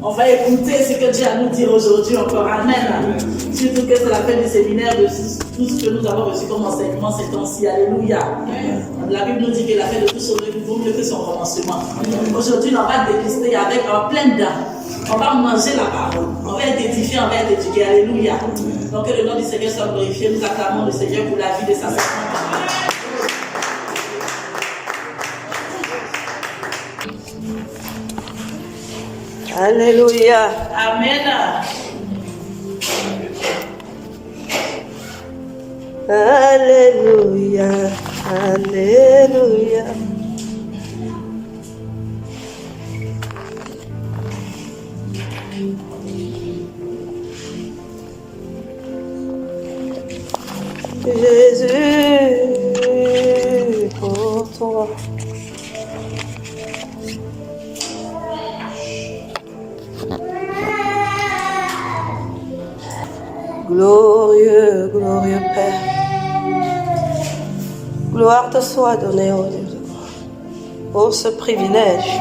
On va écouter ce que Dieu a à nous dire aujourd'hui encore. Amen. Surtout que c'est la fin du séminaire de tout ce que nous avons reçu comme enseignement ces temps-ci. Alléluia. La Bible nous dit que la fin de tout ce vaut mieux que son commencement. Aujourd'hui, on va déguster avec plein dents. On va manger la parole. On va être édifié, on va être éduqué. Alléluia. Donc que le nom du Seigneur soit glorifié. Nous acclamons le Seigneur pour la vie de sa servante. Alléluia. Amen. Alléluia. Alléluia. Jésus, pour toi. Glorieux, glorieux Père. Gloire te soit donnée, ô Dieu, pour ce privilège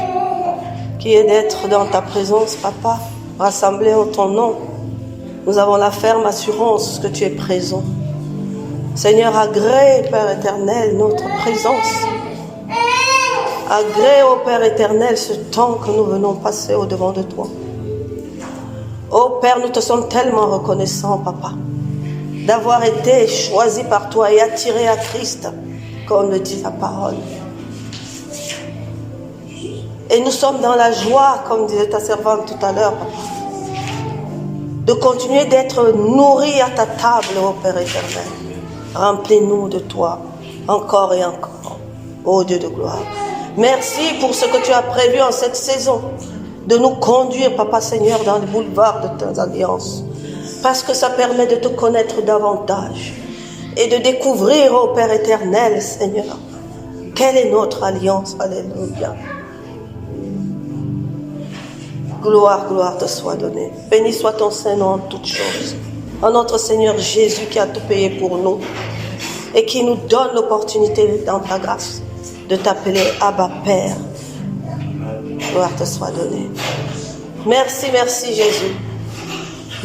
qui est d'être dans ta présence, Papa, rassemblés en ton nom. Nous avons la ferme assurance que tu es présent. Seigneur, agrée, Père éternel, notre présence. Agrée, ô Père éternel, ce temps que nous venons passer au-devant de toi. Ô Père, nous te sommes tellement reconnaissants, Papa, d'avoir été choisi par toi et attiré à Christ, comme le dit la parole. Et nous sommes dans la joie, comme disait ta servante tout à l'heure, Papa, de continuer d'être nourris à ta table, ô Père éternel. Remplis-nous de toi, encore et encore, ô Dieu de gloire. Merci pour ce que tu as prévu en cette saison, de nous conduire, Papa Seigneur, dans les boulevards de tes alliances, parce que ça permet de te connaître davantage et de découvrir, ô Père éternel, Seigneur, quelle est notre alliance. Alléluia. Gloire, gloire te soit donnée. Béni soit ton Saint-Nom en toutes choses. En notre Seigneur Jésus qui a tout payé pour nous et qui nous donne l'opportunité dans ta grâce de t'appeler Abba Père. Gloire te soit donnée. Merci, merci Jésus.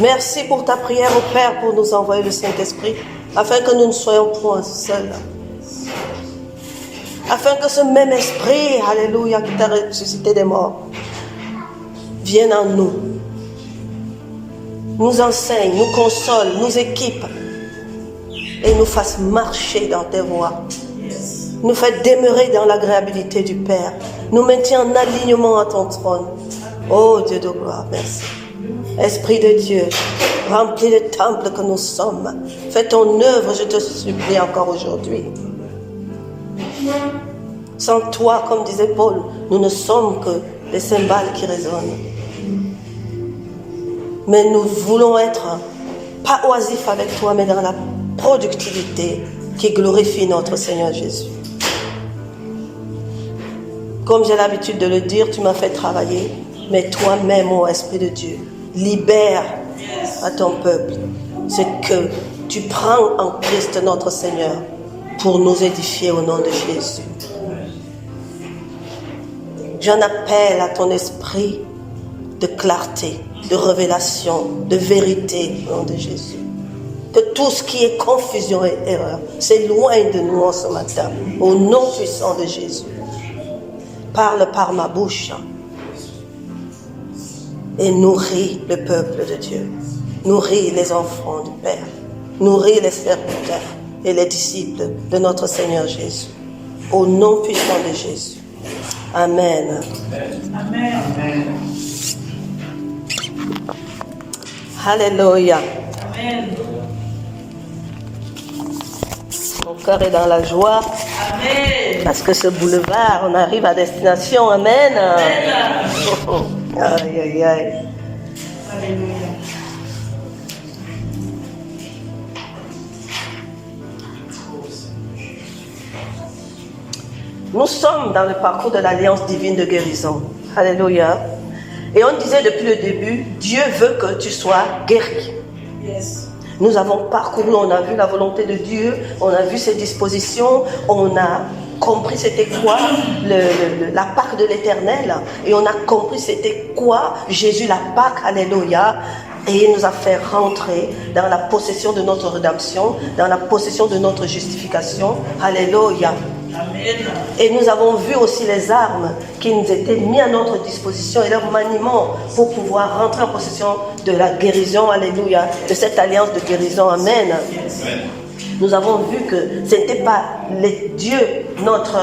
Merci pour ta prière au Père pour nous envoyer le Saint-Esprit afin que nous ne soyons point seuls. Afin que ce même esprit, alléluia, qui t'a ressuscité des morts, vienne en nous, nous enseigne, nous console, nous équipe et nous fasse marcher dans tes voies. Nous fait demeurer dans l'agréabilité du Père. Nous maintient en alignement à ton trône. Oh Dieu de gloire, merci. Esprit de Dieu, remplis le temple que nous sommes. Fais ton œuvre, je te supplie encore aujourd'hui. Sans toi, comme disait Paul, nous ne sommes que des cymbales qui résonnent. Mais nous voulons être pas oisifs avec toi, mais dans la productivité qui glorifie notre Seigneur Jésus. Comme j'ai l'habitude de le dire, tu m'as fait travailler, mais toi-même, ô Esprit de Dieu, libère à ton peuple ce que tu prends en Christ notre Seigneur pour nous édifier au nom de Jésus. J'en appelle à ton esprit de clarté, de révélation, de vérité au nom de Jésus. Que tout ce qui est confusion et erreur s'éloigne de nous en ce matin, au nom puissant de Jésus. Parle par ma bouche et nourris le peuple de Dieu. Nourris les enfants du Père. Nourris les serviteurs et les disciples de notre Seigneur Jésus. Au nom puissant de Jésus. Amen. Amen. Amen. Alléluia. Amen. Mon cœur est dans la joie. Amen. Parce que ce boulevard, on arrive à destination. Amen. Amen. Oh, oh. Aïe, aïe, aïe. Alléluia. Nous sommes dans le parcours de l'Alliance divine de guérison. Alléluia. Et on disait depuis le début, Dieu veut que tu sois guéri. Yes. Nous avons parcouru, on a vu la volonté de Dieu, on a vu ses dispositions, on a compris c'était quoi la Pâque de l'Éternel. Et on a compris c'était quoi Jésus la Pâque, alléluia. Et il nous a fait rentrer dans la possession de notre rédemption, dans la possession de notre justification. Alléluia. Amen. Et nous avons vu aussi les armes qui nous étaient mises à notre disposition et leur maniement pour pouvoir rentrer en possession de la guérison. Alléluia. De cette alliance de guérison. Amen. Nous avons vu que ce n'était pas Dieu, notre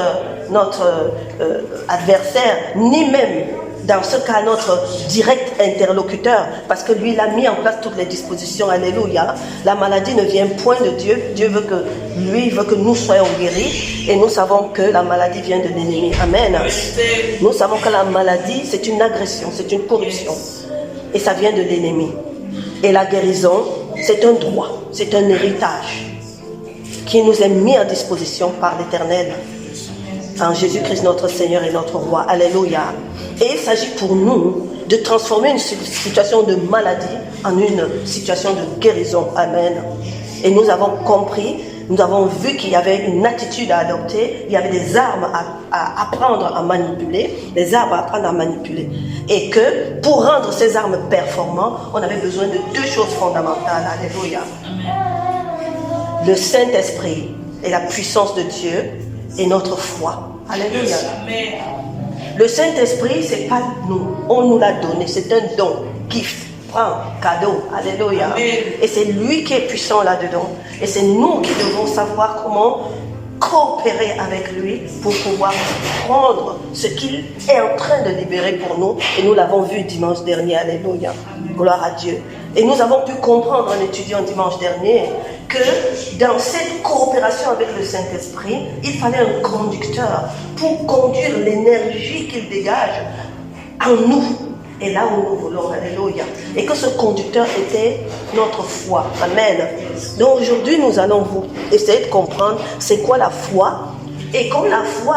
adversaire, ni même dans ce cas notre direct interlocuteur, parce que lui il a mis en place toutes les dispositions. Alléluia. La maladie ne vient point de Dieu. Dieu veut que nous soyons guéris, et nous savons que la maladie vient de l'ennemi. Amen. Nous savons que la maladie c'est une agression, c'est une corruption, et ça vient de l'ennemi. Et la guérison c'est un droit, c'est un héritage qui nous est mis à disposition par l'Éternel, en Jésus-Christ notre Seigneur et notre Roi. Alléluia. Et il s'agit pour nous de transformer une situation de maladie en une situation de guérison. Amen. Et nous avons compris, nous avons vu qu'il y avait une attitude à adopter, il y avait des armes à apprendre à manipuler, des armes à apprendre à manipuler. Et que pour rendre ces armes performantes, on avait besoin de deux choses fondamentales. Alléluia. Le Saint-Esprit et la puissance de Dieu et notre foi. Alléluia. Le Saint-Esprit, c'est pas nous. On nous l'a donné. C'est un don, gift, prends, cadeau. Alléluia. Et c'est lui qui est puissant là-dedans. Et c'est nous qui devons savoir comment coopérer avec lui pour pouvoir prendre ce qu'il est en train de libérer pour nous. Et nous l'avons vu dimanche dernier. Alléluia. Gloire à Dieu. Et nous avons pu comprendre en étudiant dimanche dernier que dans cette coopération avec le Saint-Esprit, il fallait un conducteur pour conduire l'énergie qu'il dégage en nous et là où nous voulons. Alléluia. Et que ce conducteur était notre foi. Amen. Donc aujourd'hui, nous allons vous essayer de comprendre c'est quoi la foi. Et comme la foi,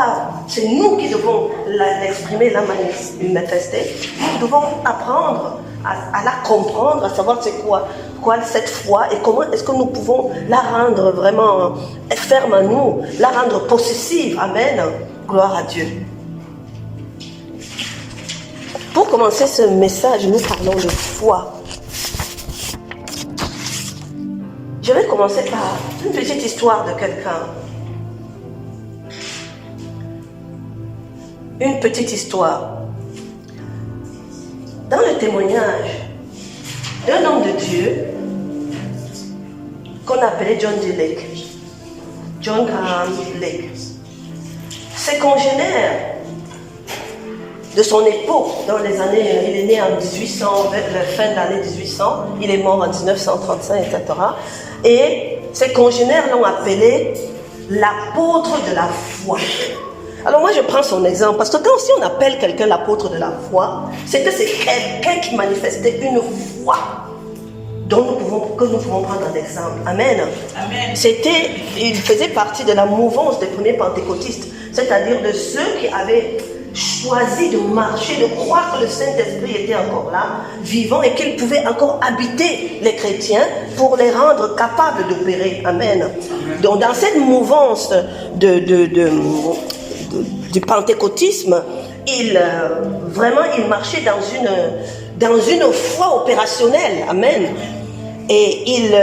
c'est nous qui devons l'exprimer, la manifester, nous devons apprendre à la comprendre, à savoir c'est quoi cette foi et comment est-ce que nous pouvons la rendre vraiment ferme à nous, la rendre possessive. Amen. Gloire à Dieu. Pour commencer ce message, nous parlons de foi. Je vais commencer par une petite histoire de quelqu'un. Une petite histoire. Dans le témoignage d'un homme de Dieu qu'on appelait John D. Lake, John Graham Lake, ses congénères de son époque, dans les années, il est né en 1800, la fin de l'année 1800, il est mort en 1935, etc. Et ses congénères l'ont appelé l'apôtre de la foi. Alors moi je prends son exemple, parce que quand si on appelle quelqu'un l'apôtre de la foi, c'est que c'est quelqu'un qui manifestait une foi que nous pouvons prendre en exemple. Amen. Amen. Il faisait partie de la mouvance des premiers pentecôtistes, c'est-à-dire de ceux qui avaient choisi de marcher, de croire que le Saint-Esprit était encore là, vivant, et qu'il pouvait encore habiter les chrétiens pour les rendre capables d'opérer. Amen. Donc dans cette mouvance du pentecôtisme, il marchait dans une foi opérationnelle. Amen. Et il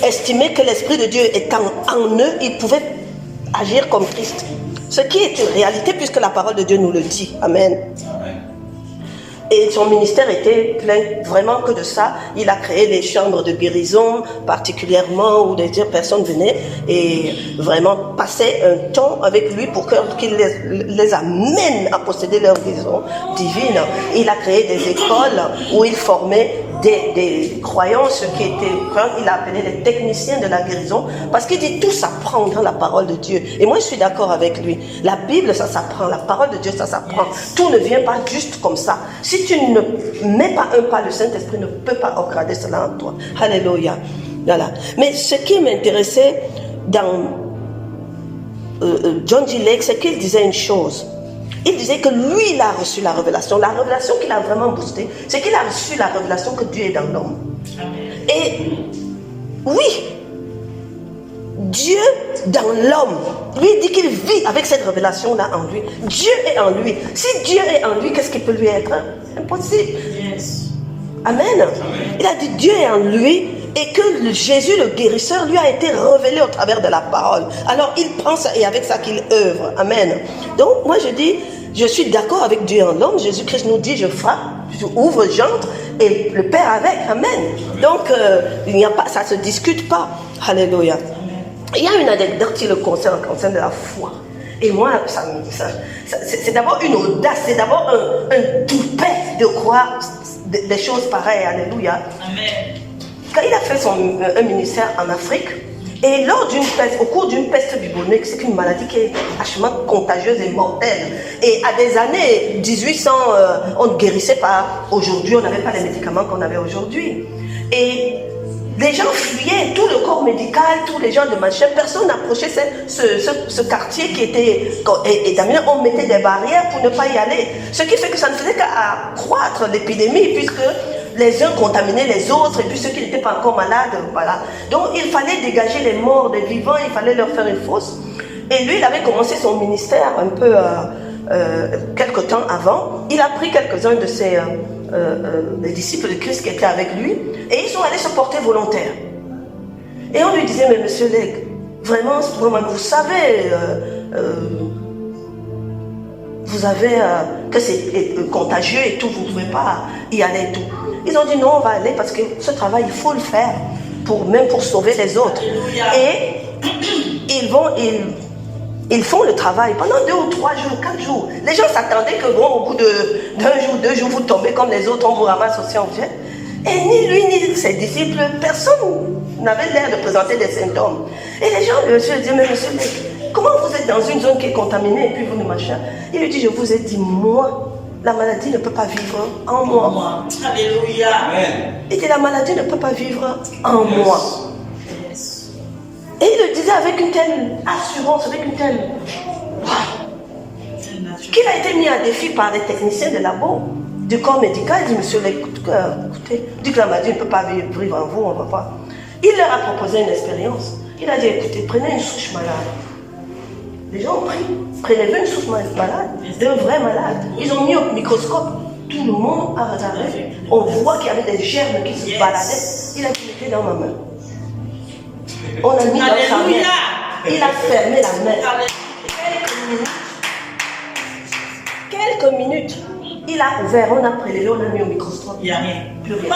estimait que l'Esprit de Dieu étant en eux, il pouvait agir comme Christ. Ce qui est une réalité puisque la parole de Dieu nous le dit. Amen. Et son ministère était plein vraiment que de ça. Il a créé les chambres de guérison particulièrement où des personnes venaient et vraiment passaient un temps avec lui pour qu'il les amène à posséder leur guérison divine. Il a créé des écoles où il formait des croyances qui étaient, il a appelé les techniciens de la guérison, parce qu'il dit tout s'apprend dans la parole de Dieu. Et moi je suis d'accord avec lui. La Bible ça s'apprend, la parole de Dieu ça s'apprend. Tout ne vient pas juste comme ça. Si tu ne mets pas un pas, le Saint-Esprit ne peut pas upgrader cela en toi. Alléluia. Voilà. Mais ce qui m'intéressait dans John D. Lake, c'est qu'il disait une chose. Il disait que lui, il a reçu la révélation. La révélation qu'il a vraiment boosté, c'est qu'il a reçu la révélation que Dieu est dans l'homme. Et oui, Dieu dans l'homme. Lui dit qu'il vit avec cette révélation-là en lui. Dieu est en lui. Si Dieu est en lui, qu'est-ce qui peut lui être? Impossible. Yes. Amen. Il a dit Dieu est en lui et que Jésus, le guérisseur, lui a été révélé au travers de la parole. Alors il prend ça et avec ça qu'il œuvre. Amen. Donc moi je dis, je suis d'accord avec Dieu en l'homme. Jésus-Christ nous dit, je frappe, je ouvre, j'entre et le Père avec. Amen. Donc il n'y a pas, ça ne se discute pas. Alléluia. Il y a une anecdote qui le concerne de la foi. Et moi, c'est d'abord une audace, c'est d'abord un toupet de croire des choses pareilles. Alléluia. Amen. Quand il a fait un ministère en Afrique, et lors d'une peste, au cours d'une peste bubonique, c'est une maladie qui est vachement contagieuse et mortelle. Et à des années 1800, on ne guérissait pas. Aujourd'hui, on n'avait pas les médicaments qu'on avait aujourd'hui. Et les gens fuyaient, tout le corps médical, tous les gens de machin, personne n'approchait ce quartier qui était étaminé. On mettait des barrières pour ne pas y aller. Ce qui fait que ça ne faisait qu'accroître l'épidémie, puisque les uns contaminaient les autres, et puis ceux qui n'étaient pas encore malades, voilà. Donc il fallait dégager les morts des vivants, il fallait leur faire une fosse. Et lui, il avait commencé son ministère un peu quelque temps avant. Il a pris quelques-uns de ses des disciples de Christ qui étaient avec lui, et ils sont allés se porter volontaires. Et on lui disait, mais monsieur Leg, vraiment, vous savez, vous avez que c'est contagieux et tout, vous ne pouvez pas y aller et tout. Ils ont dit non, on va aller parce que ce travail, il faut le faire, même pour sauver les autres. Et ils font le travail pendant 2 ou 3 jours, 4 jours. Les gens s'attendaient que bon, au bout d'un jour, 2 jours, vous tombez comme les autres, on vous ramasse aussi en fait. Et ni lui, ni ses disciples, personne n'avait l'air de présenter des symptômes. Et les gens lui disaient, mais monsieur, comment vous êtes dans une zone qui est contaminée et puis vous ne machin? Il lui dit, je vous ai dit, moi, la maladie ne peut pas vivre en moi. Alléluia. Amen. Il dit, la maladie ne peut pas vivre en moi. Yes. Et il le disait avec une telle assurance, avec une telle... qu'il a été mis à défi par les techniciens de labo du corps médical. Il dit, monsieur, écoutez, dit que la maladie ne peut pas vivre en vous, on ne va pas. Il leur a proposé une expérience. Il a dit, écoutez, prenez une souche malade. Les gens ont pris, prélevé une souche malade, d'un vrai malade. Ils ont mis au microscope. Tout le monde a regardé. On voit qu'il y avait des germes qui se baladaient. Il a dit, mettez dans ma main. On a mis dans sa main. Il a fermé la main. Quelques minutes. Il a ouvert, on a prélevé, on a mis au microscope. Il n'y a rien. Plus rien.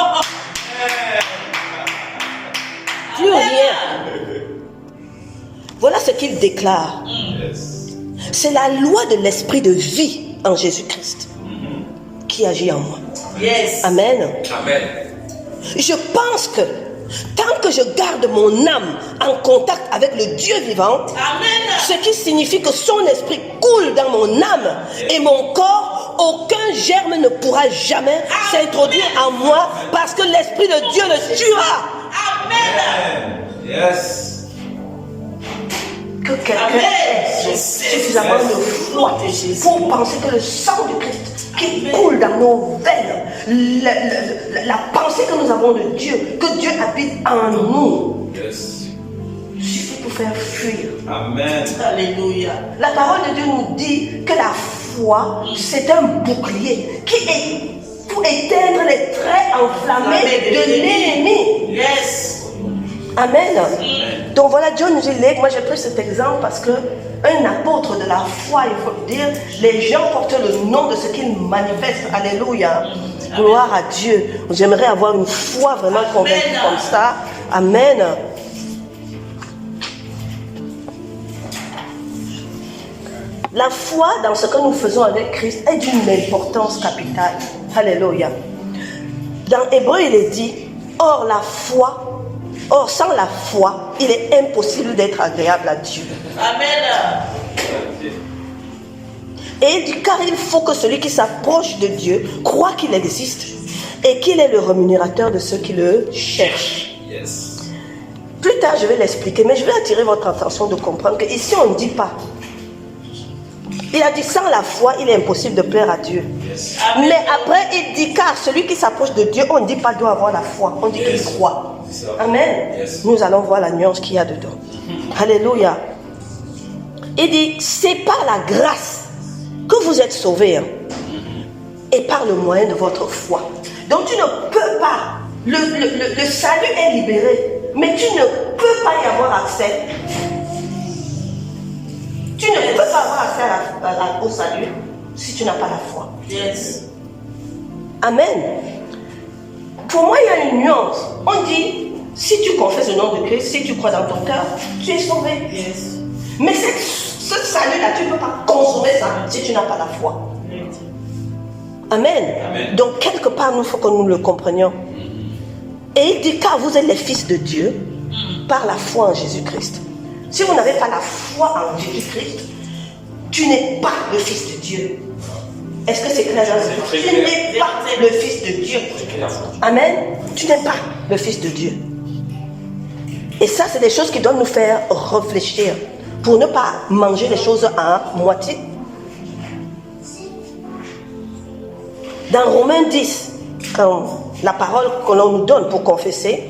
Plus rien. Voilà ce qu'il déclare. C'est la loi de l'esprit de vie en Jésus-Christ qui agit en moi. Yes. Amen. Amen. Je pense que tant que je garde mon âme en contact avec le Dieu vivant, Amen. ce qui signifie que son esprit coule dans mon âme et mon corps, aucun germe ne pourra jamais s'introduire en moi parce que l'esprit de Dieu le tuera. Amen. Yes. Que quelqu'un ait suffisamment de foi pour penser que le sang de Christ qui coule dans nos veines, la pensée que nous avons de Dieu, que Dieu habite en nous, Yes. suffit pour faire fuir. Amen. Alléluia. La parole de Dieu nous dit que la foi, c'est un bouclier qui est pour éteindre les traits enflammés de l'ennemi. Yes. Amen. Donc voilà, John nous dit, moi j'ai pris cet exemple parce que un apôtre de la foi, il faut le dire, les gens portent le nom de ce qu'ils manifestent. Alléluia. Gloire à Dieu. J'aimerais avoir une foi vraiment convaincue comme ça. Amen. La foi dans ce que nous faisons avec Christ est d'une importance capitale. Alléluia. Dans Hébreu, il est dit, or sans la foi, il est impossible d'être agréable à Dieu. Amen. Et il dit, car il faut que celui qui s'approche de Dieu croit qu'il existe et qu'il est le rémunérateur de ceux qui le cherchent. Yes. Plus tard, je vais l'expliquer, mais je vais attirer votre attention de comprendre qu'ici, on ne dit pas. Il a dit, sans la foi, il est impossible de plaire à Dieu. Yes. Mais après, il dit, car celui qui s'approche de Dieu, on ne dit pas doit avoir la foi, on dit qu'il croit. Amen. Nous allons voir la nuance qu'il y a dedans. Alléluia. Il dit, c'est par la grâce que vous êtes sauvés, hein, et par le moyen de votre foi. Donc tu ne peux pas, le salut est libéré, mais tu ne peux pas y avoir accès. Tu ne peux pas avoir accès au salut si tu n'as pas la foi. Yes. Amen. Pour moi, il y a une nuance. On dit, si tu confesses le nom de Christ, si tu crois dans ton cœur, tu es sauvé. Yes. Mais ce salut-là, tu ne peux pas consommer ça si tu n'as pas la foi. Amen. Amen. Donc, quelque part, il faut que nous le comprenions. Et il dit, car vous êtes les fils de Dieu par la foi en Jésus-Christ. Si vous n'avez pas la foi en Jésus-Christ, tu n'es pas le fils de Dieu. Est-ce que c'est clair? Tu n'es pas le fils de Dieu. Amen. Tu n'es pas le fils de Dieu. Et ça, c'est des choses qui doivent nous faire réfléchir pour ne pas manger les choses à moitié. Dans Romains 10, quand la parole que l'on nous donne pour confesser,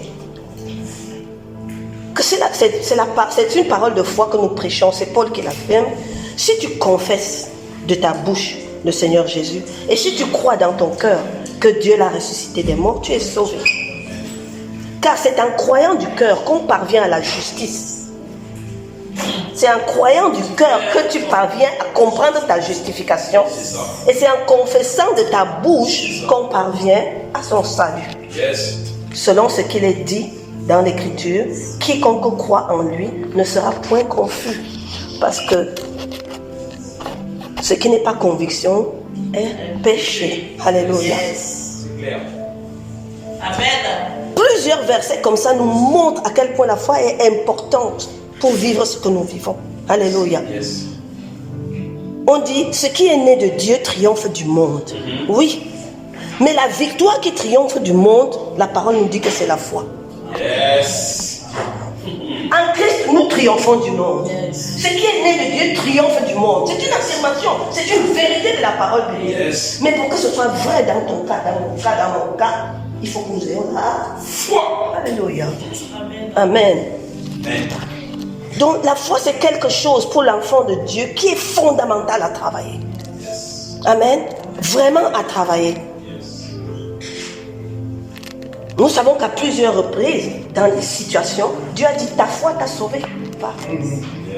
que c'est une parole de foi que nous prêchons, c'est Paul qui l'affirme. Si tu confesses de ta bouche le Seigneur Jésus, et si tu crois dans ton cœur que Dieu l'a ressuscité des morts, tu es sauvé. Car c'est en croyant du cœur qu'on parvient à la justice. C'est en croyant du cœur que tu parviens à comprendre ta justification. Et c'est en confessant de ta bouche qu'on parvient à son salut. Yes. Selon ce qu'il est dit dans l'Écriture, quiconque croit en lui ne sera point confus. Parce que ce qui n'est pas conviction est péché. Alléluia. Yes. C'est clair. Amen. Plusieurs versets comme ça nous montrent à quel point la foi est importante pour vivre ce que nous vivons. Alléluia. Yes. On dit, ce qui est né de Dieu triomphe du monde. Oui. Mais la victoire qui triomphe du monde, la parole nous dit que c'est la foi. Yes. En Christ, nous triomphons du monde. Yes. Ce qui est né de Dieu triomphe du monde. C'est une affirmation, c'est une vérité de la parole de Dieu. Yes. Mais pour que ce soit vrai dans ton cas, dans mon cas, dans mon cas, il faut que nous ayons la foi. Alléluia. Amen. Amen. Amen. Donc la foi, c'est quelque chose pour l'enfant de Dieu qui est fondamental à travailler. Amen. Vraiment à travailler. Nous savons qu'à plusieurs reprises, dans des situations, Dieu a dit, ta foi t'a sauvé. Pas.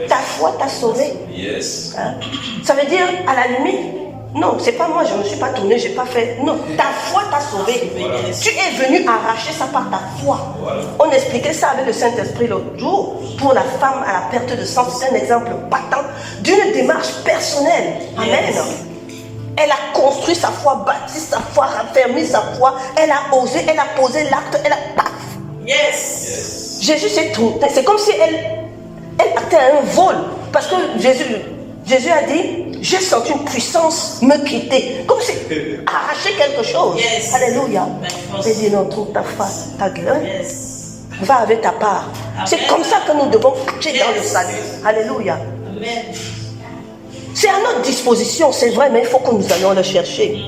Ta foi t'a sauvé. Yes. Hein? Ça veut dire, à la limite, non, c'est pas moi, je ne me suis pas tourné, je n'ai pas fait. Non, ta foi t'a sauvé. Voilà. Tu es venu arracher ça par ta foi. Voilà. On expliquait ça avec le Saint-Esprit l'autre jour. Pour la femme à la perte de sang, c'est un exemple patent d'une démarche personnelle. Amen. Yes. Elle a construit sa foi, bâti sa foi, raffermi sa foi. Elle a osé, elle a posé l'acte, elle a... Paf. Yes. Jésus s'est trouvé. C'est comme si elle atteint un vol. Parce que Jésus a dit, j'ai senti une puissance me quitter. Comme si arracher quelque chose. Yes. Alléluia. Yes. Il dit, non, trouve ta face, ta gueule. Yes. Va avec ta part. Amen. C'est comme ça que nous devons marcher dans le Yes. salut. Alléluia. Amen. C'est à notre disposition, c'est vrai, mais il faut que nous allions le chercher.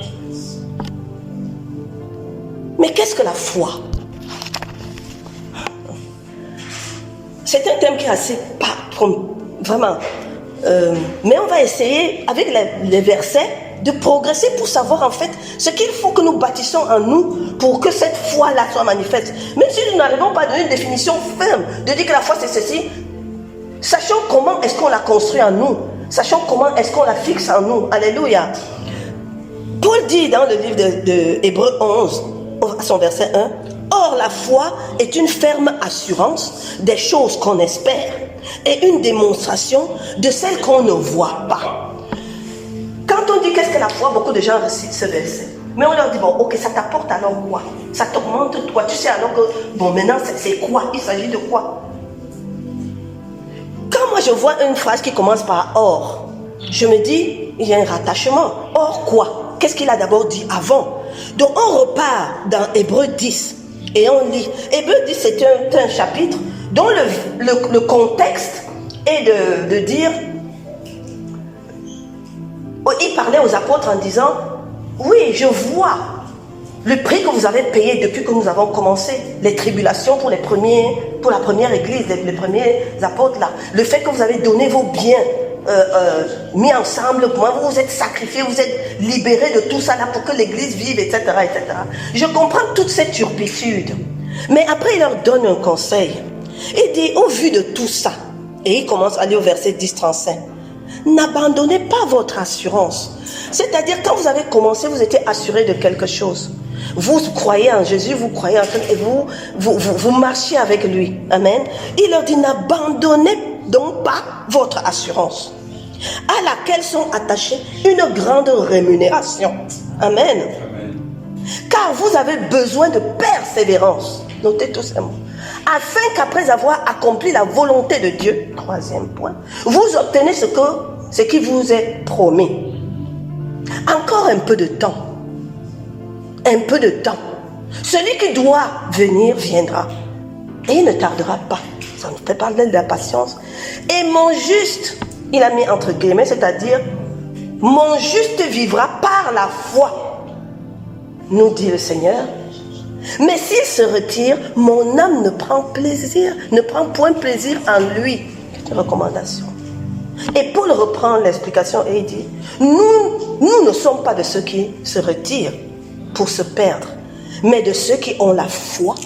Mais qu'est-ce que la foi? C'est un thème qui est assez vraiment. Mais on va essayer, avec les versets, de progresser pour savoir en fait ce qu'il faut que nous bâtissons en nous pour que cette foi-là soit manifeste. Même si nous n'arrivons pas à donner une définition ferme, de dire que la foi c'est ceci, sachons comment est-ce qu'on la construit en nous. Sachons comment est-ce qu'on la fixe en nous. Alléluia. Paul dit dans le livre de Hébreux 11, à son verset 1, « Or la foi est une ferme assurance des choses qu'on espère et une démonstration de celles qu'on ne voit pas. » Quand on dit qu'est-ce que la foi, beaucoup de gens récitent ce verset. Mais on leur dit, bon, ok, ça t'apporte alors quoi? Ça t'augmente toi. Tu sais alors que, bon, maintenant, c'est quoi? Il s'agit de quoi? Quand moi je vois une phrase qui commence par or, je me dis, il y a un rattachement. Or quoi? Qu'est-ce qu'il a d'abord dit avant? Donc on repart dans Hébreux 10 et on lit. Hébreux 10 c'est un chapitre dont le contexte est de dire, il parlait aux apôtres en disant, oui je vois Le prix que vous avez payé depuis que nous avons commencé, les tribulations pour la première église, les premiers apôtres là, le fait que vous avez donné vos biens, mis ensemble, vous vous êtes sacrifiés, vous êtes libérés de tout ça là pour que l'église vive, etc., etc. Je comprends toute cette turpitude. Mais après, il leur donne un conseil. Il dit, au vu de tout ça, et il commence à aller au verset 10-35, n'abandonnez pas votre assurance. C'est-à-dire, quand vous avez commencé, vous étiez assuré de quelque chose. Vous croyez en Jésus, vous croyez en Christ, et vous marchez avec lui. Amen. Il leur dit, n'abandonnez donc pas votre assurance, à laquelle sont attachées une grande rémunération. Amen. Car vous avez besoin de persévérance. Notez tous ces mots. Afin qu'après avoir accompli la volonté de Dieu, troisième point, vous obtenez ce qui vous est promis. Encore un peu de temps. Un peu de temps. Celui qui doit venir viendra. Et il ne tardera pas. Ça nous fait parler de la patience. Et mon juste, il a mis entre guillemets, c'est-à-dire, mon juste vivra par la foi, nous dit le Seigneur. Mais s'il se retire, mon âme ne prend point plaisir en lui. C'est une recommandation. Et Paul reprend l'explication et il dit, nous ne sommes pas de ceux qui se retirent pour se perdre, mais de ceux qui ont la foi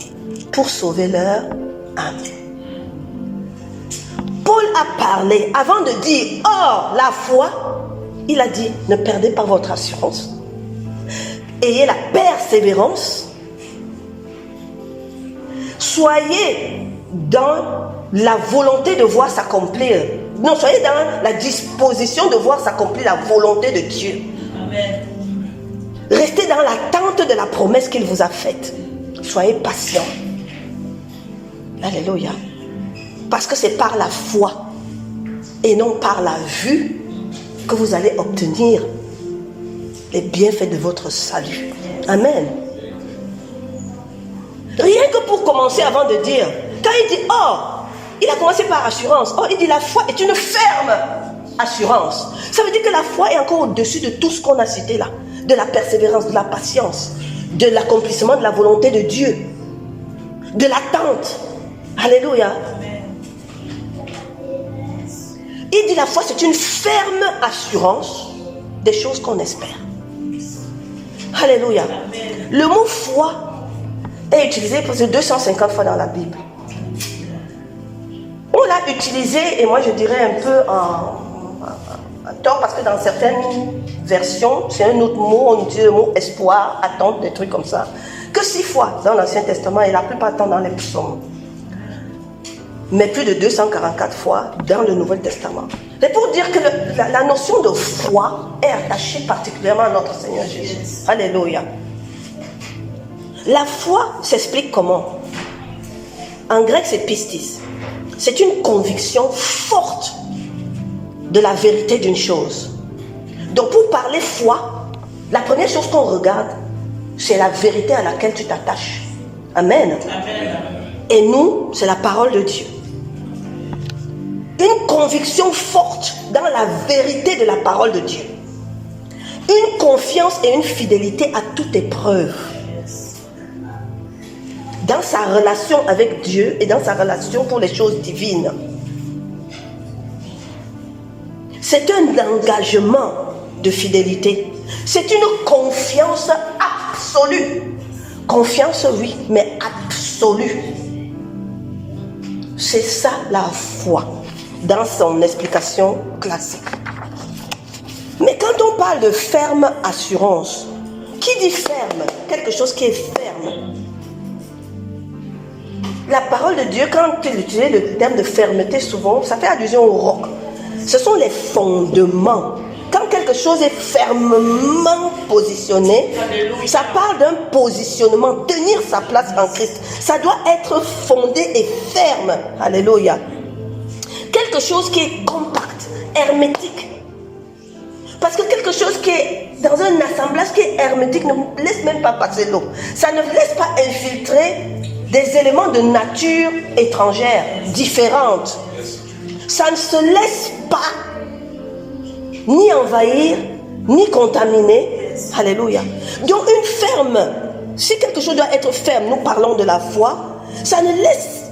pour sauver leur âme. Paul a parlé, avant de dire, oh, la foi, il a dit, ne perdez pas votre assurance. Ayez la persévérance. Soyez dans la volonté de voir s'accomplir. Non, soyez dans la disposition de voir s'accomplir la volonté de Dieu. Amen. Restez dans l'attente de la promesse qu'il vous a faite. Soyez patient. Alléluia. Parce que c'est par la foi et non par la vue que vous allez obtenir les bienfaits de votre salut. Amen. Rien que pour commencer, avant de dire, quand il dit, oh, il a commencé par assurance. Oh, il dit, la foi est une ferme assurance. Ça veut dire que la foi est encore au-dessus de tout ce qu'on a cité là. De la persévérance, de la patience, de l'accomplissement de la volonté de Dieu, de l'attente. Alléluia. Il dit, la foi, c'est une ferme assurance des choses qu'on espère. Alléluia. Le mot foi est utilisé plus de 250 fois dans la Bible. On l'a utilisé, et moi je dirais un peu en tort, parce que dans certaines versions, c'est un autre mot, on utilise le mot espoir, attente, des trucs comme ça, que 6 fois dans l'Ancien Testament et la plupart du temps dans les psaumes. Mais plus de 244 fois dans le Nouveau Testament. C'est pour dire que la notion de foi est attachée particulièrement à notre Seigneur Jésus. Alléluia. La foi s'explique comment? En grec, c'est pistis. C'est une conviction forte de la vérité d'une chose. Donc, pour parler foi, la première chose qu'on regarde, c'est la vérité à laquelle tu t'attaches. Amen. Amen. Et nous, c'est la parole de Dieu. Une conviction forte dans la vérité de la parole de Dieu. Une confiance et une fidélité à toute épreuve. Dans sa relation avec Dieu et dans sa relation pour les choses divines. C'est un engagement de fidélité. C'est une confiance absolue. Confiance, oui, mais absolue. C'est ça la foi, dans son explication classique. Mais quand on parle de ferme assurance, qui dit ferme? Quelque chose qui est ferme. La parole de Dieu, quand il utilise le terme de fermeté, souvent, ça fait allusion au roc. Ce sont les fondements. Quand quelque chose est fermement positionné, ça parle d'un positionnement, tenir sa place en Christ. Ça doit être fondé et ferme. Alléluia. Quelque chose qui est compact, hermétique. Parce que quelque chose qui est dans un assemblage qui est hermétique ne vous laisse même pas passer l'eau. Ça ne vous laisse pas infiltrer des éléments de nature étrangère, différentes. Ça ne se laisse pas ni envahir, ni contaminer. Alléluia. Donc une ferme si quelque chose doit être ferme, nous parlons de la foi, ça ne laisse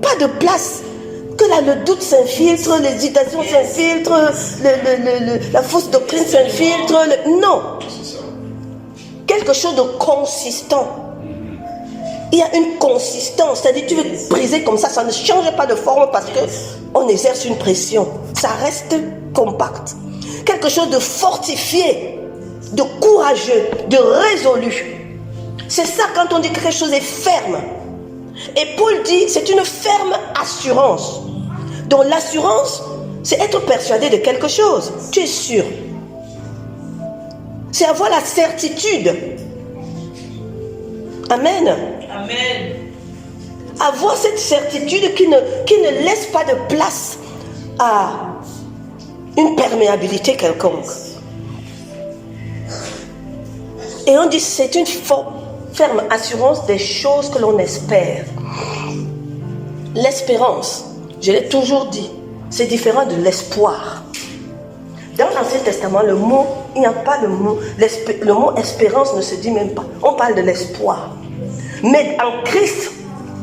pas de place que là, le doute s'infiltre, l'hésitation s'infiltre, la fausse doctrine s'infiltre. Non. Quelque chose de consistant. Il y a une consistance, c'est-à-dire tu veux briser comme ça ne change pas de forme parce qu'on exerce une pression. Ça reste compact. Quelque chose de fortifié, de courageux, de résolu. C'est ça quand on dit que quelque chose est ferme. Et Paul dit, c'est une ferme assurance. Donc l'assurance, c'est être persuadé de quelque chose. Tu es sûr. C'est avoir la certitude. Amen. Amen. Avoir cette certitude qui ne laisse pas de place à une perméabilité quelconque. Et on dit c'est une ferme assurance des choses que l'on espère. L'espérance, je l'ai toujours dit, c'est différent de l'espoir. Dans l'Ancien Testament, il n'y a pas le mot espérance ne se dit même pas. On parle de l'espoir. Mais en Christ,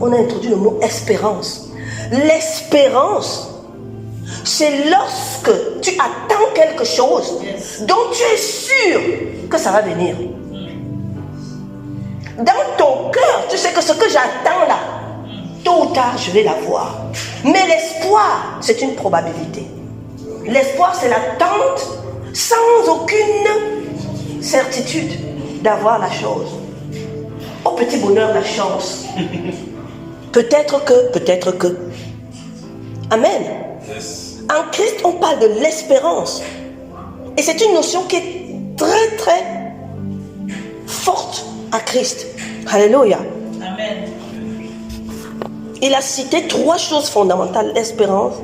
on a introduit le mot espérance. L'espérance, c'est lorsque tu attends quelque chose dont tu es sûr que ça va venir. Dans ton cœur, tu sais que ce que j'attends là, tôt ou tard, je vais l'avoir. Mais l'espoir, c'est une probabilité. L'espoir, c'est l'attente sans aucune certitude d'avoir la chose. Au petit bonheur, la chance. Peut-être que. Amen. Yes. En Christ, on parle de l'espérance. Et c'est une notion qui est très, très forte à Christ. Alléluia. Amen. Il a cité 3 choses fondamentales. L'espérance,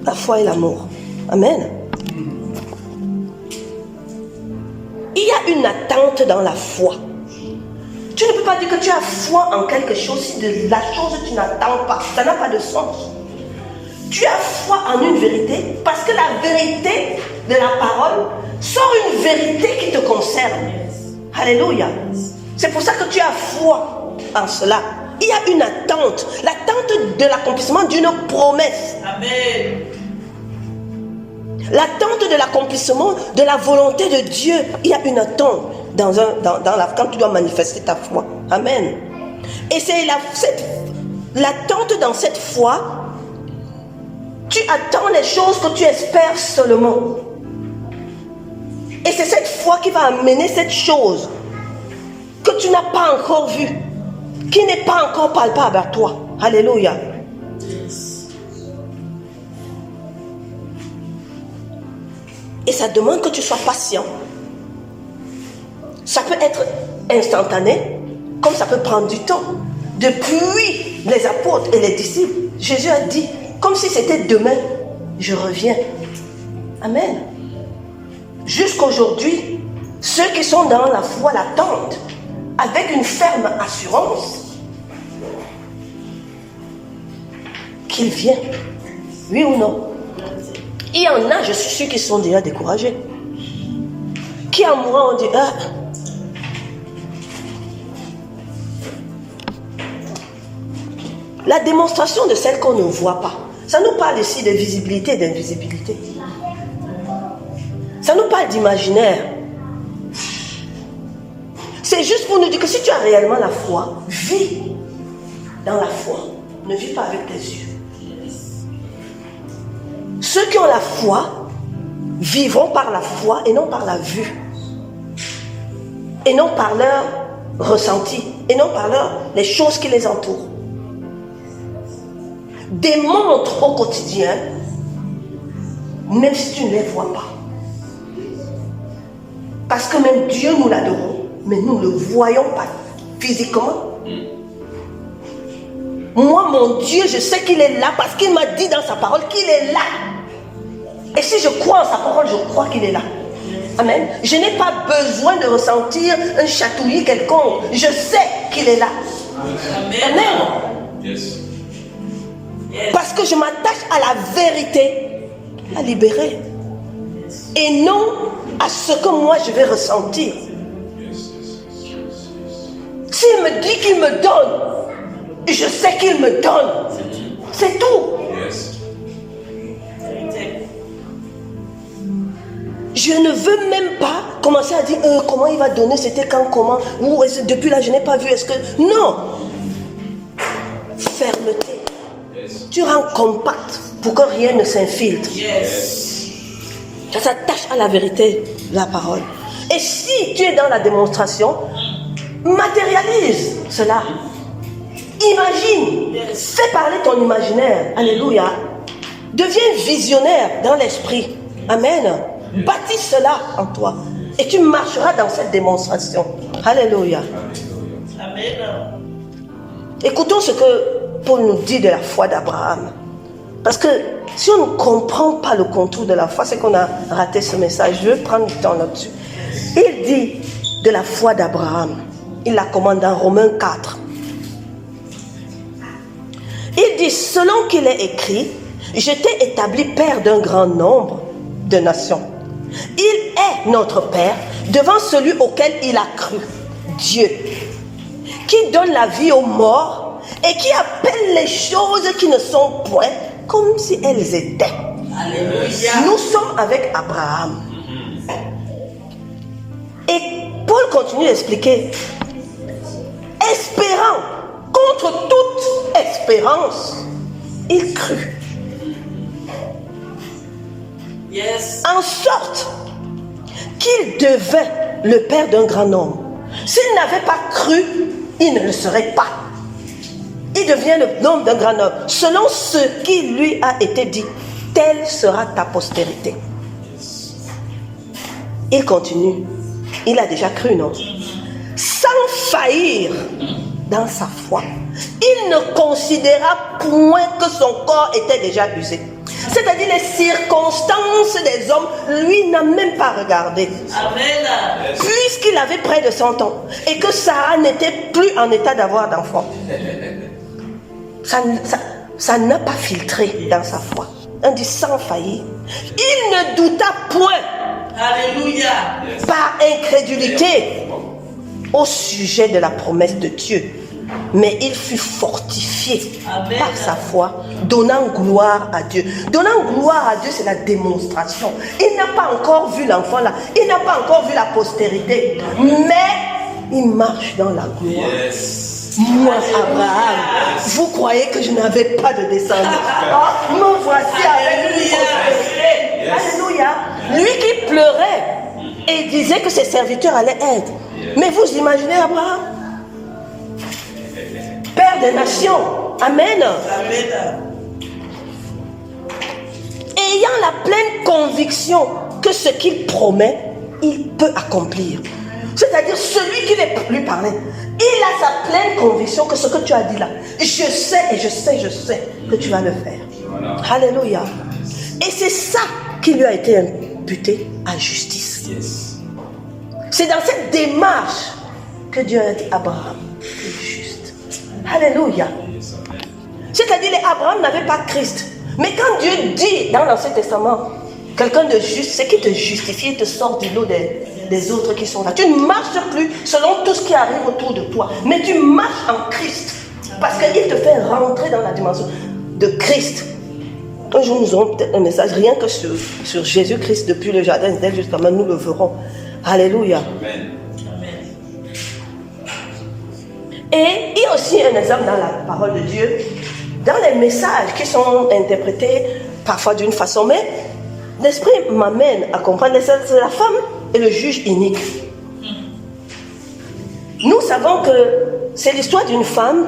la foi et l'amour. Amen. Il y a une attente dans la foi. Tu ne peux pas dire que tu as foi en quelque chose si de la chose tu n'attends pas. Ça n'a pas de sens. Tu as foi en une vérité parce que la vérité de la parole sort une vérité qui te concerne. Alléluia. C'est pour ça que tu as foi en cela. Il y a une attente. L'attente de l'accomplissement d'une promesse. Amen. L'attente de l'accomplissement de la volonté de Dieu. Il y a une attente quand tu dois manifester ta foi. Amen. Et c'est l'attente dans cette foi. Tu attends les choses que tu espères seulement. Et c'est cette foi qui va amener cette chose que tu n'as pas encore vue, qui n'est pas encore palpable à toi. Alléluia. Et ça demande que tu sois patient. Ça peut être instantané, comme ça peut prendre du temps. Depuis les apôtres et les disciples, Jésus a dit, comme si c'était demain, je reviens. Amen. Jusqu'aujourd'hui, ceux qui sont dans la foi l'attendent avec une ferme assurance qu'il vient. Oui ou non? Il y en a, je suis sûr, qui sont déjà découragés. Qui en moi ont dit, la démonstration de celle qu'on ne voit pas. Ça nous parle ici de visibilité et d'invisibilité. Ça nous parle d'imaginaire. C'est juste pour nous dire que si tu as réellement la foi, vis dans la foi. Ne vis pas avec tes yeux. Ceux qui ont la foi vivront par la foi et non par la vue. Et non par leur ressenti. Et non par les choses qui les entourent. Démontre au quotidien, même si tu ne les vois pas. Parce que même Dieu, nous l'adorons, mais nous ne le voyons pas physiquement. Moi, mon Dieu, je sais qu'il est là parce qu'il m'a dit dans sa parole qu'il est là. Et si je crois en sa parole, je crois qu'il est là. Amen. Je n'ai pas besoin de ressentir un chatouillis quelconque. Je sais qu'il est là. Amen. Yes. Parce que je m'attache à la vérité, à libérer. Et non à ce que moi je vais ressentir. dit qu'il me donne. Et je sais qu'il me donne. C'est tout. Yes. Je ne veux même pas commencer à dire comment il va donner, c'était quand, comment, ou depuis là je n'ai pas vu, est-ce que... Non. Fermeté. Yes. Tu rends compact pour que rien ne s'infiltre. Yes. Ça s'attache à la vérité, la parole. Et si tu es dans la démonstration, matérialise cela. Imagine. Yes. Fais parler ton imaginaire. Alléluia. Deviens visionnaire dans l'esprit. Amen. Bâtis cela en toi. Et tu marcheras dans cette démonstration. Alléluia. Amen. Écoutons ce que Paul nous dit de la foi d'Abraham. Parce que si on ne comprend pas le contour de la foi, c'est qu'on a raté ce message. Je veux prendre du temps là-dessus. Il dit de la foi d'Abraham. Il la commande dans Romains 4. Il dit, selon qu'il est écrit, je t'ai établi père d'un grand nombre de nations. Il est notre Père devant celui auquel il a cru, Dieu, qui donne la vie aux morts et qui appelle les choses qui ne sont point comme si elles étaient. Alléluia. Nous sommes avec Abraham. Et Paul continue d'expliquer, espérant contre toute espérance, il crut. Yes. En sorte qu'il devint le père d'un grand nombre. S'il n'avait pas cru, il ne le serait pas. Il devient le nombre d'un grand nombre. Selon ce qui lui a été dit, telle sera ta postérité. Il continue. Il a déjà cru, non? Sans faillir dans sa foi. Il ne considéra point que son corps était déjà usé. C'est-à-dire les circonstances des hommes, lui n'a même pas regardé. Amen. Puisqu'il avait près de 100 ans et que Sarah n'était plus en état d'avoir d'enfant. Ça n'a pas filtré dans sa foi. On dit sans faillir. Il ne douta point. Alléluia. Par incrédulité au sujet de la promesse de Dieu. Mais il fut fortifié Amen. par sa foi, donnant gloire à Dieu. Donnant gloire à Dieu, c'est la démonstration. Il n'a pas encore vu l'enfant là, il n'a pas encore vu la postérité, mais il marche dans la gloire. Yes. Moi, Abraham, vous croyez que je n'avais pas de descendance? Oh, me voici avec lui. Alléluia. Lui qui pleurait et disait que ses serviteurs allaient être. Mais vous imaginez Abraham? Père des nations. Amen. Amen. Ayant la pleine conviction que ce qu'il promet, il peut accomplir. C'est-à-dire celui qui lui parlait, il a sa pleine conviction que ce que tu as dit là, je sais et je sais que tu vas le faire. Voilà. Alléluia. Et c'est ça qui lui a été imputé à justice. Yes. C'est dans cette démarche que Dieu a dit Abraham, tu es juste. Alléluia. Yes. Amen. C'est-à-dire Abraham n'avait pas Christ. Mais quand Dieu dit dans l'Ancien Testament, quelqu'un de juste, c'est qui te justifie et te sort du lot des autres qui sont là. Tu ne marches plus selon tout ce qui arrive autour de toi, mais tu marches en Christ. Parce qu'il te fait rentrer dans la dimension de Christ. Un jour, nous aurons peut-être un message rien que sur Jésus-Christ depuis le jardin d'Éden jusqu'à maintenant, nous le verrons. Alléluia. Amen. Et il y a aussi un exemple dans la parole de Dieu, dans les messages qui sont interprétés parfois d'une façon, mais l'Esprit m'amène à comprendre que c'est la femme et le juge inique. Nous savons que c'est l'histoire d'une femme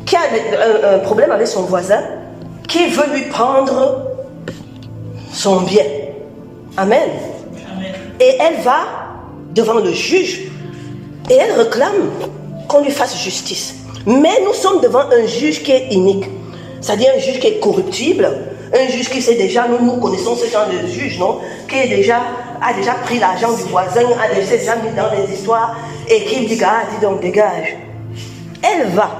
qui a un problème avec son voisin, qui veut lui prendre son bien. Amen. Amen. Et elle va devant le juge et elle réclame qu'on lui fasse justice. Mais nous sommes devant un juge qui est inique, c'est-à-dire un juge qui est corruptible, un juge qui sait déjà, nous connaissons ce genre de juge, non? Qui a déjà pris l'argent du voisin, a déjà mis dans les histoires et qui dit, ah, dis donc, dégage. Elle va.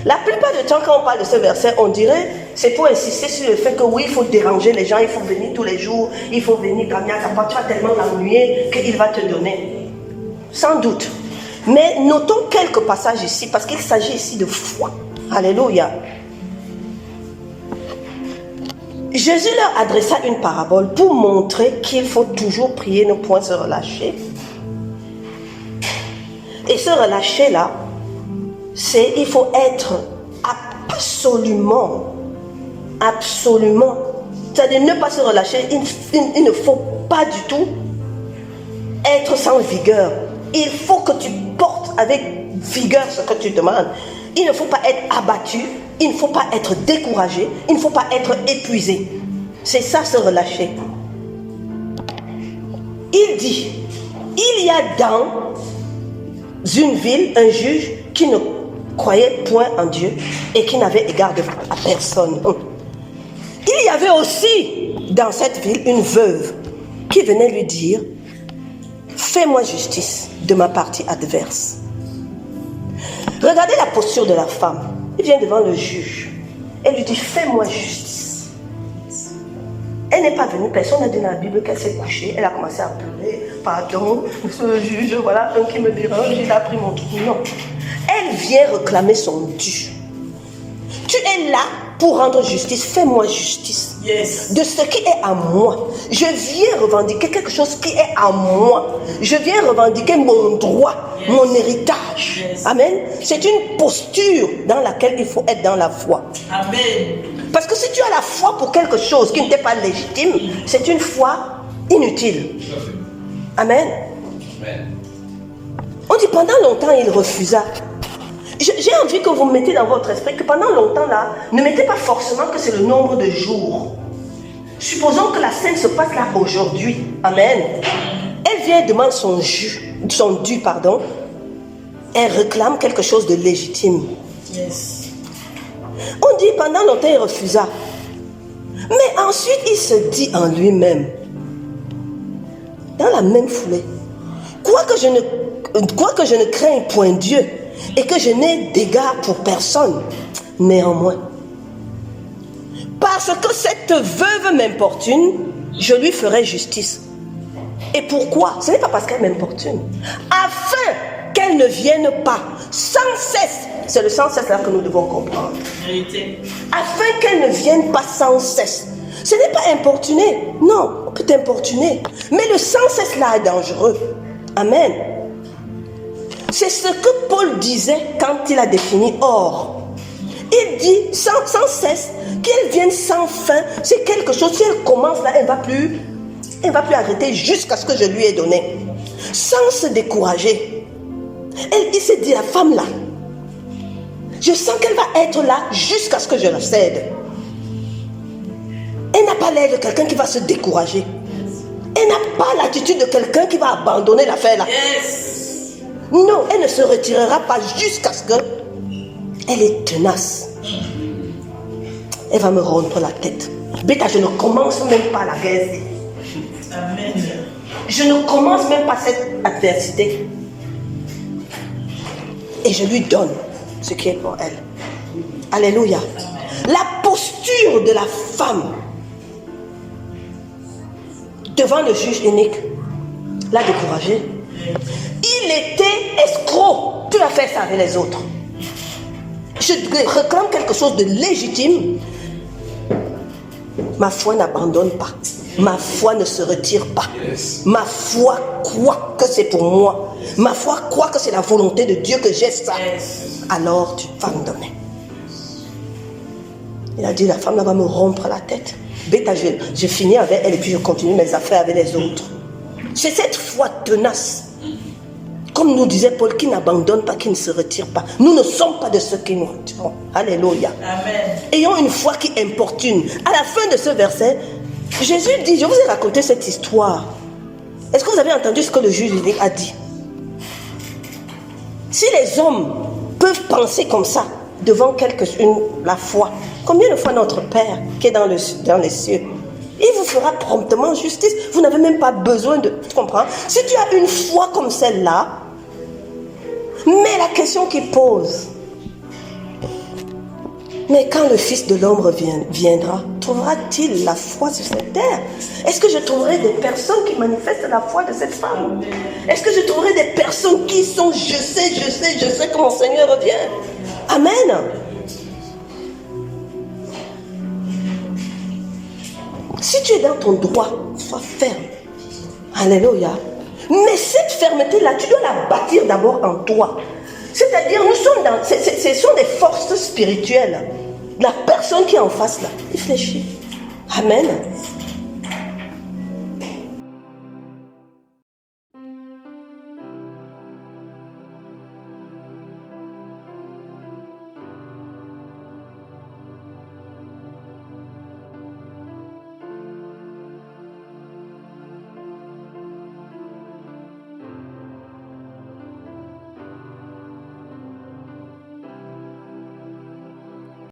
La plupart du temps, quand on parle de ce verset, on dirait, c'est pour insister sur le fait que oui, il faut déranger les gens, il faut venir tous les jours, il faut venir cogner à ta porte, tu vas tellement l'ennuyer qu'il va te donner. Sans doute. Mais notons quelques passages ici, parce qu'il s'agit ici de foi. Alléluia. Jésus leur adressa une parabole pour montrer qu'il faut toujours prier, ne point se relâcher. Et se relâcher là, c'est il faut être absolument, c'est-à-dire ne pas se relâcher. Il ne faut pas du tout être sans vigueur. Il faut que tu portes avec vigueur ce que tu demandes. Il ne faut pas être abattu, il ne faut pas être découragé, il ne faut pas être épuisé. C'est ça, se relâcher. Il dit, il y a dans une ville un juge qui ne croyait point en Dieu et qui n'avait égard à personne. Il y avait aussi dans cette ville une veuve qui venait lui dire, fais-moi justice de ma partie adverse. Regardez la posture de la femme. Il vient devant le juge. Elle lui dit, fais-moi justice. Elle n'est pas venue, personne n'a dit dans la Bible qu'elle s'est couchée. Elle a commencé à pleurer. Pardon, ce juge, voilà, un qui me dérange, il a pris mon truc. Non. Elle vient réclamer son dû. Tu es là pour rendre justice. Fais-moi justice. Yes. De ce qui est à moi. Je viens revendiquer quelque chose qui est à moi. Je viens revendiquer mon droit, yes, mon héritage. Yes. Amen. C'est une posture dans laquelle il faut être dans la foi. Amen. Parce que si tu as la foi pour quelque chose qui ne t'est pas légitime, c'est une foi inutile. Amen. Amen. On dit pendant longtemps il refusa. J'ai envie que vous mettez dans votre esprit que pendant longtemps là, ne mettez pas forcément que c'est le nombre de jours. Supposons que la scène se passe là aujourd'hui. Amen. Elle vient et demande son dû. Elle réclame quelque chose de légitime. Yes. On dit pendant longtemps il refusa. Mais ensuite il se dit en lui-même, dans la même foulée, quoique je ne craigne point Dieu et que je n'ai d'égard pour personne, néanmoins, parce que cette veuve m'importune, je lui ferai justice. Et pourquoi? Ce n'est pas parce qu'elle m'importune, afin qu'elle ne vienne pas sans cesse. C'est le sans cesse là que nous devons comprendre. Vérité. Afin qu'elle ne vienne pas sans cesse. Ce n'est pas importuner. Non, on peut importuner. Mais le sans cesse là est dangereux. Amen. C'est ce que Paul disait quand il a défini or. Il dit sans cesse, qu'elle vienne sans fin. C'est quelque chose, si elle commence là, elle ne va plus arrêter jusqu'à ce que je lui ai donné. Sans se décourager. Il s'est dit, la femme là, je sens qu'elle va être là jusqu'à ce que je la cède. Elle n'a pas l'air de quelqu'un qui va se décourager. Elle n'a pas l'attitude de quelqu'un qui va abandonner l'affaire là. Yes. Non, elle ne se retirera pas jusqu'à ce qu'elle est tenace. Elle va me rompre la tête. Bêta, je ne commence même pas la guerre. Amen. Je ne commence même pas cette adversité. Et je lui donne ce qui est pour elle. Alléluia. La posture de la femme devant le juge unique l'a découragé. Il était escroc. Tu as fait ça avec les autres. Je réclame quelque chose de légitime. Ma foi n'abandonne pas. Ma foi ne se retire pas. Yes. Ma foi croit que c'est pour moi. Ma foi croit que c'est la volonté de Dieu que j'ai ça. Yes. Alors tu vas me donner. Il a dit, la femme là va me rompre la tête. Bêta, je finis avec elle et puis je continue mes affaires avec les autres. C'est cette foi tenace. Comme nous disait Paul, qui n'abandonne pas, qui ne se retire pas. Nous ne sommes pas de ceux qui nous retirons. Alléluia. Amen. Ayons une foi qui importune. À la fin de ce verset, Jésus dit, je vous ai raconté cette histoire. Est-ce que vous avez entendu ce que le juge a dit? Si les hommes peuvent penser comme ça, devant la foi, combien de fois notre Père qui est dans les cieux, il vous fera promptement justice. Vous n'avez même pas besoin de... Tu comprends? Si tu as une foi comme celle-là, mais la question qu'il pose, Mais quand le Fils de l'homme viendra, trouvera-t-il la foi sur cette terre? Est-ce que je trouverai des personnes qui manifestent la foi de cette femme? Est-ce que je trouverai des personnes qui sont, je sais que mon Seigneur revient? Amen. Si tu es dans ton droit, sois ferme. Alléluia. Mais cette fermeté-là, tu dois la bâtir d'abord en toi. C'est-à-dire, nous sommes dans... Ce sont des forces spirituelles. La personne qui est en face là, il fléchit. Amen.